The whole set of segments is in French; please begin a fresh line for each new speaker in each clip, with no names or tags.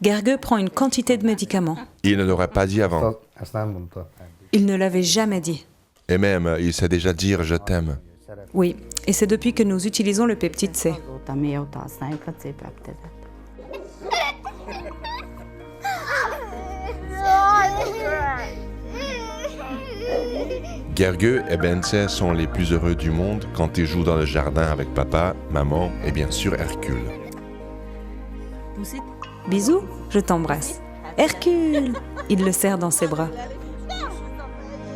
Gergő prend une quantité de médicaments.
Il ne l'aurait pas dit avant.
Il ne l'avait jamais dit.
Et même, il sait déjà dire « je t'aime ».
Oui, et c'est depuis que nous utilisons le peptide C.
Gergő et Bence sont les plus heureux du monde quand ils jouent dans le jardin avec papa, maman et bien sûr Hercule.
Bisous, je t'embrasse. Hercule! Il le serre dans ses bras.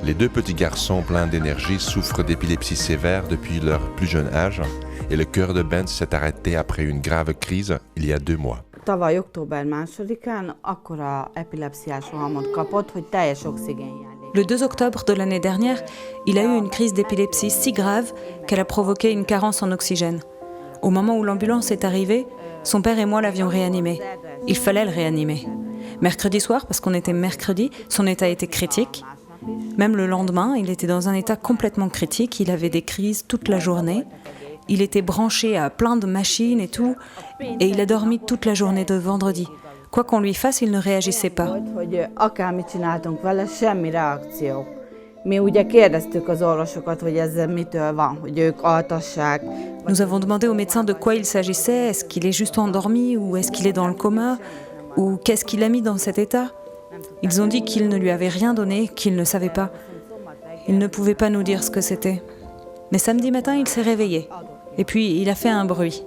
Les deux petits garçons pleins d'énergie souffrent d'épilepsie sévère depuis leur plus jeune âge et le cœur de Bence s'est arrêté après une grave crise il y a 2 mois.
Tavaly október 2-án akkora epilepsziás rohamot kapott, hogy teljes oxigénhiány.
Le 2 octobre de l'année dernière, il a eu une crise d'épilepsie si grave qu'elle a provoqué une carence en oxygène. Au moment où l'ambulance est arrivée, son père et moi l'avions réanimé. Il fallait le réanimer. Mercredi soir, parce qu'on était mercredi, son état était critique. Même le lendemain, il était dans un état complètement critique. Il avait des crises toute la journée. Il était branché à plein de machines et tout. Et il a dormi toute la journée de vendredi. Quoi qu'on lui fasse, il ne réagissait pas. Nous avons demandé aux médecins de quoi il s'agissait. Est-ce qu'il est juste endormi ou est-ce qu'il est dans le coma? Ou qu'est-ce qu'il a mis dans cet état? Ils ont dit qu'ils ne lui avaient rien donné, qu'ils ne savaient pas. Ils ne pouvaient pas nous dire ce que c'était. Mais samedi matin, il s'est réveillé. Et puis, il a fait un bruit.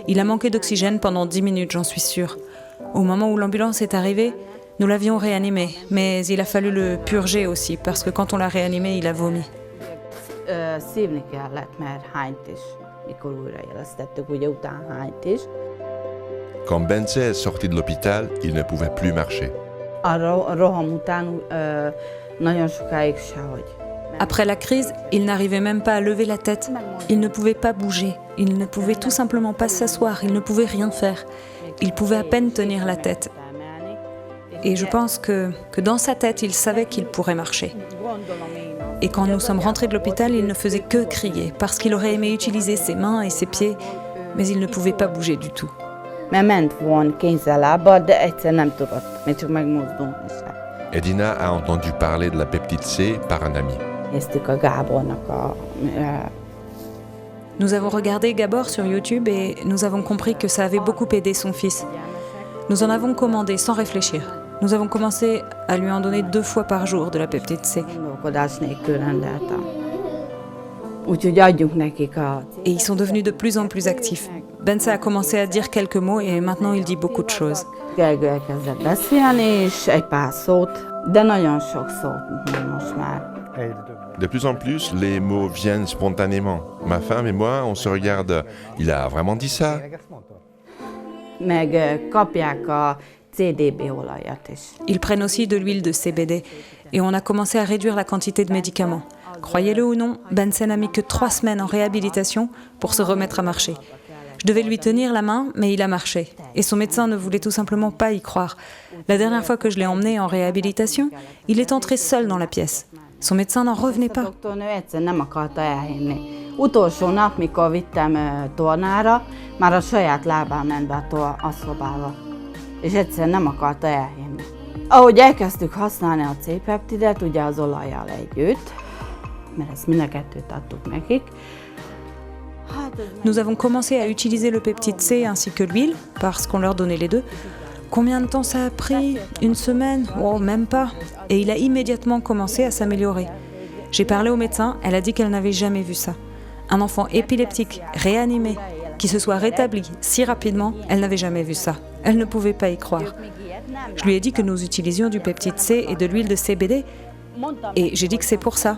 Il a manqué d'oxygène pendant 10 minutes, j'en suis sûre. Au moment où l'ambulance est arrivée, nous l'avions réanimé. Mais il a fallu le purger aussi, parce que quand on l'a réanimé, il a vomi.
Quand Bence est sorti de l'hôpital, il ne pouvait plus marcher. Après la crise, il n'arrivait même pas à lever la tête. Il ne pouvait pas bouger. Il ne pouvait tout simplement pas s'asseoir. Il ne pouvait rien faire. Il pouvait à peine tenir la tête. Et je pense que dans sa tête, il savait qu'il pourrait marcher. Et quand nous sommes rentrés de l'hôpital, il ne faisait que crier, parce qu'il aurait aimé utiliser ses mains et ses pieds, mais il ne pouvait pas bouger du tout. Edina a entendu parler de la peptide C par un ami.
Nous avons regardé Gabor sur YouTube et nous avons compris que ça avait beaucoup aidé son fils. Nous en avons commandé sans réfléchir. Nous avons commencé à lui en donner 2 fois par jour de la peptide C. Et ils sont devenus de plus en plus actifs. Bence a commencé à dire quelques mots et maintenant il dit beaucoup de choses.
De plus en plus, les mots viennent spontanément. Ma femme et moi, on se regarde. Il a vraiment dit ça?
Ils prennent aussi de l'huile de CBD et on a commencé à réduire la quantité de médicaments. Croyez-le ou non, Bence n'a mis que 3 semaines en réhabilitation pour se remettre à marcher. Je devais lui tenir la main, mais il a marché. Et son médecin ne voulait tout simplement pas y croire. La dernière fois que je l'ai emmené en réhabilitation, il est entré seul dans la pièce. Son médecin n'en revenait pas.
Utolsó nap, mikor vittem tornára, már a saját lábán ment be a szobába. És egyszerűen nem akarta elhinni. Ahogy elkezdtük használni a C-peptidet, ugye az olajjal együtt, mert ezt mind a kettőt adtuk nekik.
Nous avons commencé à utiliser le peptide C ainsi que l'huile, parce qu'on leur donnait les deux. Combien de temps ça a pris? 1 semaine? Oh, même pas. Et il a immédiatement commencé à s'améliorer. J'ai parlé au médecin, elle a dit qu'elle n'avait jamais vu ça. Un enfant épileptique, réanimé, qui se soit rétabli si rapidement, elle n'avait jamais vu ça. Elle ne pouvait pas y croire. Je lui ai dit que nous utilisions du peptide C et de l'huile de CBD, et j'ai dit que c'est pour ça.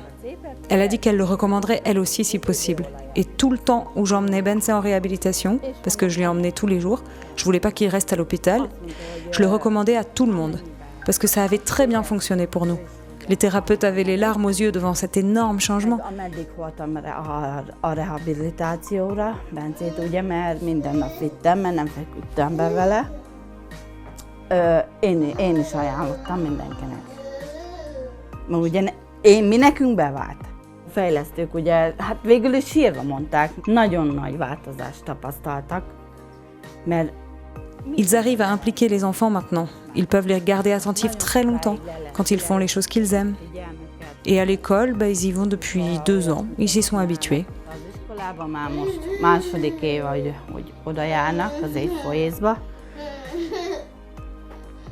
Elle a dit qu'elle le recommanderait elle aussi si possible. Et tout le temps où j'emmenais Bence en réhabilitation, parce que je lui emmenais tous les jours, je voulais pas qu'il reste à l'hôpital, je le recommandais à tout le monde, parce que ça avait très bien fonctionné pour nous. Les thérapeutes avaient les larmes aux yeux devant cet énorme changement.
fejlesztők ugye, hát végül is sírva mondták, nagyon nagy változást tapasztaltak, mert
Ils arrivent à impliquer les enfants maintenant. Ils peuvent les regarder attentifs très longtemps, quand ils font les choses qu'ils aiment. Et à l'école, ils y vont depuis 2 ans, ils s'y sont habitués.
az iskolában már most második év, hogy oda járnak az évfolyészba,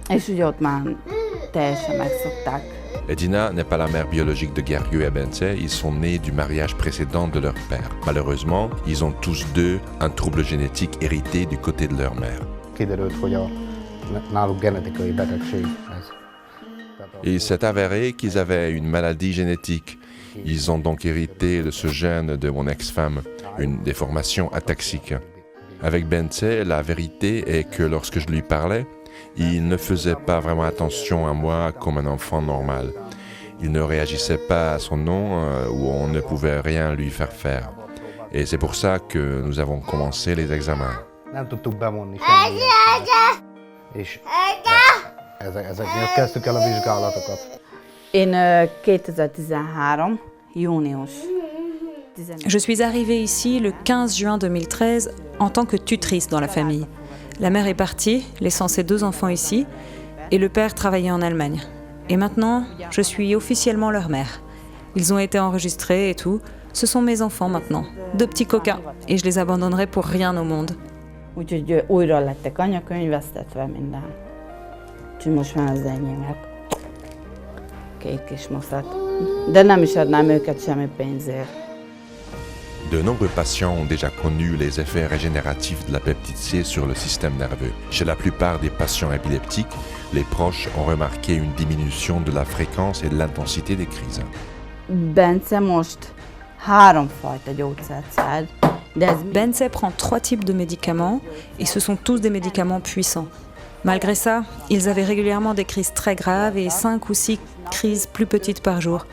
és ugye ott már teljesen megszokták.
Edina n'est pas la mère biologique de Gergő et Bence, ils sont nés du mariage précédent de leur père. Malheureusement, ils ont tous deux un trouble génétique hérité du côté de leur mère.
Kiderült, hogy náluk genetikai betegség ez.
Et il s'est avéré qu'ils avaient une maladie génétique. Ils ont donc hérité de ce gène de mon ex-femme, une déformation ataxique. Avec Bence, la vérité est que lorsque je lui parlais, il ne faisait pas vraiment attention à moi comme un enfant normal. Il ne réagissait pas à son nom ou on ne pouvait rien lui faire faire. Et c'est pour ça que nous avons commencé les examens.
Nem tudtuk bevonni semmilyen. És ezek miatt kezdtük el a vizsgálatokat.
Én 2013. június 11.
Je suis arrivée ici le 15 juin 2013 en tant que tutrice dans la famille. La mère est partie, laissant ses 2 enfants ici, et le père travaillait en Allemagne. Et maintenant, je suis officiellement leur mère. Ils ont été enregistrés et tout. Ce sont mes enfants maintenant, 2 petits coquins, et je les abandonnerai pour rien au monde.
Úgyhogy újra lettek anyakönyvesztetve minden. Úgyhogy most már az enyémek. 2 kis moszat. De nem is adnám őket semmi pénzért.
De nombreux patients ont déjà connu les effets régénératifs de la peptide C sur le système nerveux. Chez la plupart des patients épileptiques, les proches ont remarqué une diminution de la fréquence et de l'intensité des crises.
Bence most 3 fajta gyógyszert szed, de ez
Bence prend 3 types de médicaments, et ce sont tous des médicaments puissants. Malgré ça, ils avaient régulièrement des crises très graves et 5 ou 6 crises plus petites par jour.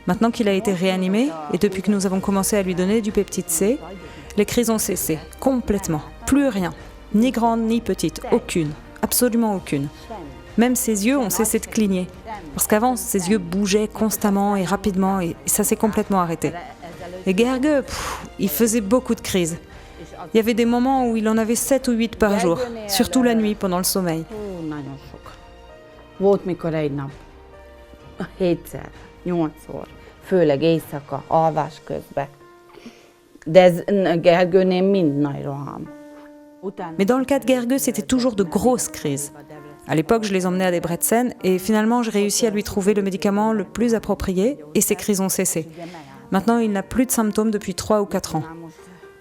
Maintenant qu'il a été réanimé, et depuis que nous avons commencé à lui donner du peptide C, les crises ont cessé, complètement. Plus rien. Ni grande, ni petite. Aucune. Absolument aucune. Même ses yeux ont cessé de cligner. Parce qu'avant, ses yeux bougeaient constamment et rapidement, et ça s'est complètement arrêté. Et Gergő, il faisait beaucoup de crises. Il y avait des moments où il en avait 7 ou 8 par jour, surtout la nuit, pendant le sommeil.
nagyon sok. Volt mikor egy nap 7-szer, 8-szor, főleg éjszaka, alvás közben. De ez Gergőnél mind nagy roham.
Mais dans le cas de Gergő, c'était toujours de grosses crises. À l'époque, je les emmenais à des Bredsen et finalement, j'ai réussi à lui trouver le médicament le plus approprié et ses crises ont cessé. Maintenant, il n'a plus de symptômes depuis 3 ou 4 ans.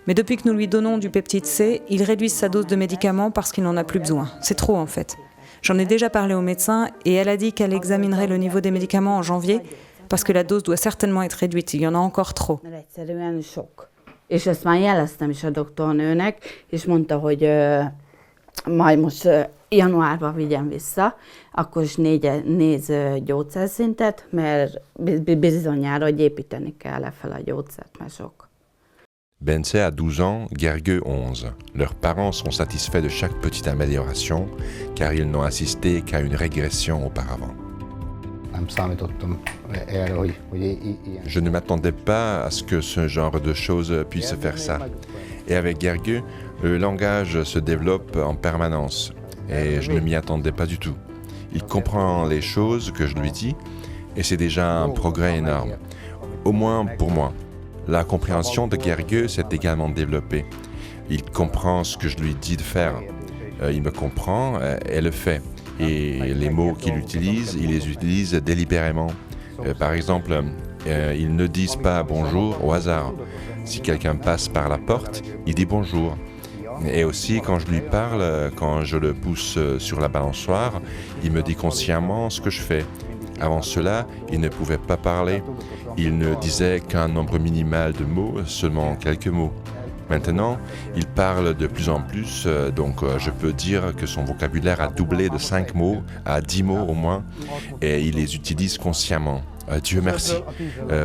Mais depuis que nous lui donnons du peptide C, il réduit sa dose de médicaments parce qu'il n'en a plus besoin. C'est trop en fait. J'en ai déjà parlé au médecin et elle a dit qu'elle examinerait le niveau des médicaments en janvier parce que la dose doit certainement être réduite. Il y en a encore trop.
Mert egyszerűen sok. És ezt már jeleztem is a doktornőnek, és mondta, hogy majd most januárban vigyem vissza, akkor is néz gyógyszerszintet, mert bizonyára, hogy építeni kell lefelé a gyógyszert, mert sok.
Bence a 12 ans, Gergő 11. Leurs parents sont satisfaits de chaque petite amélioration, car ils n'ont assisté qu'à une régression auparavant.
Nem számítottam erre, hogy ilyen.
Je ne m'attendais pas à ce que ce genre de choses puisse faire ça. Et avec Gergő, le langage se développe en permanence, et je ne m'y attendais pas du tout. Il comprend les choses que je lui dis, et c'est déjà un progrès énorme, au moins pour moi. La compréhension de Gergő s'est également développée. Il comprend ce que je lui dis de faire. Il me comprend et le fait. Et les mots qu'il utilise, il les utilise délibérément. Par exemple, ils ne disent pas bonjour au hasard. Si quelqu'un passe par la porte, il dit bonjour. Et aussi, quand je lui parle, quand je le pousse sur la balançoire, il me dit consciemment ce que je fais. Avant cela, il ne pouvait pas parler. Il ne disait qu'un nombre minimal de mots, seulement quelques mots. Maintenant, il parle de plus en plus, donc je peux dire que son vocabulaire a doublé de 5 mots à 10 mots au moins, et il les utilise consciemment. Dieu merci.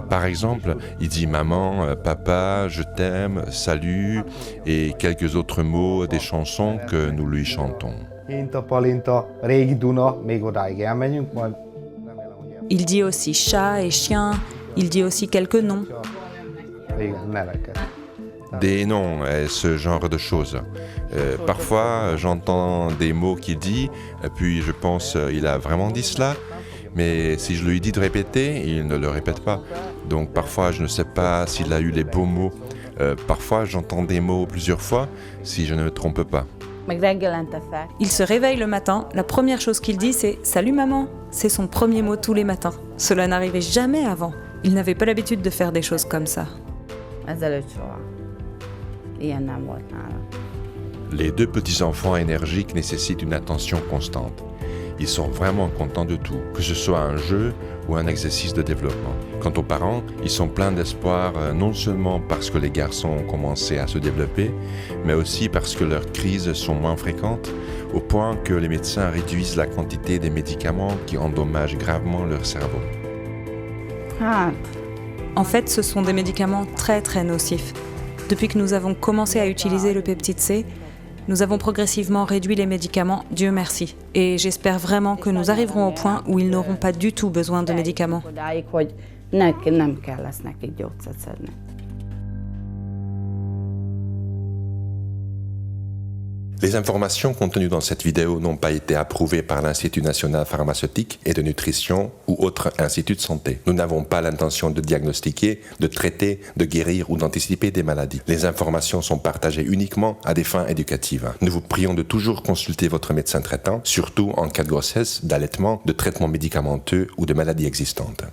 Par exemple, il dit maman, papa, je t'aime, salut, et quelques autres mots des chansons que nous lui chantons.
Hinta, palinta, régi Duna, még odáig elmegyünk, majd remélem, hogy
Il dit aussi chat et chien,
Il dit aussi quelques noms.
Igen, neveket.
Des noms et ce genre de choses. Parfois, j'entends des mots qu'il dit, et puis je pense il a vraiment dit cela, mais si je lui dis de répéter, il ne le répète pas. Donc parfois, je ne sais pas s'il a eu les beaux mots. Parfois, j'entends des mots plusieurs fois, si je ne me trompe pas.
Meg reggelente fel.
Il se réveille le matin, la première chose qu'il dit c'est « Salut maman !» C'est son premier mot tous les matins. Cela n'arrivait jamais avant. Il n'avait pas l'habitude de faire des choses comme ça.
Ezelőtt soha. Ilyen nem volt nála.
Les deux petits-enfants énergiques nécessitent une attention constante. Ils sont vraiment contents de tout, que ce soit un jeu ou un exercice de développement. Quant aux parents, ils sont pleins d'espoir non seulement parce que les garçons ont commencé à se développer, mais aussi parce que leurs crises sont moins fréquentes, au point que les médecins réduisent la quantité des médicaments qui endommagent gravement leur cerveau.
Hát,
En fait, ce sont des médicaments très très nocifs. Depuis que nous avons commencé à utiliser le peptide C, nous avons progressivement réduit les médicaments, Dieu merci. Et j'espère vraiment que nous arriverons au point où ils n'auront pas du tout besoin de médicaments.
odáig, hogy nem kell lesz nekik gyógyszert szedni.
Les informations contenues dans cette vidéo n'ont pas été approuvées par l'Institut national pharmaceutique et de nutrition ou autre institut de santé. Nous n'avons pas l'intention de diagnostiquer, de traiter, de guérir ou d'anticiper des maladies. Les informations sont partagées uniquement à des fins éducatives. Nous vous prions de toujours consulter votre médecin traitant, surtout en cas de grossesse, d'allaitement, de traitement médicamenteux ou de maladies existantes.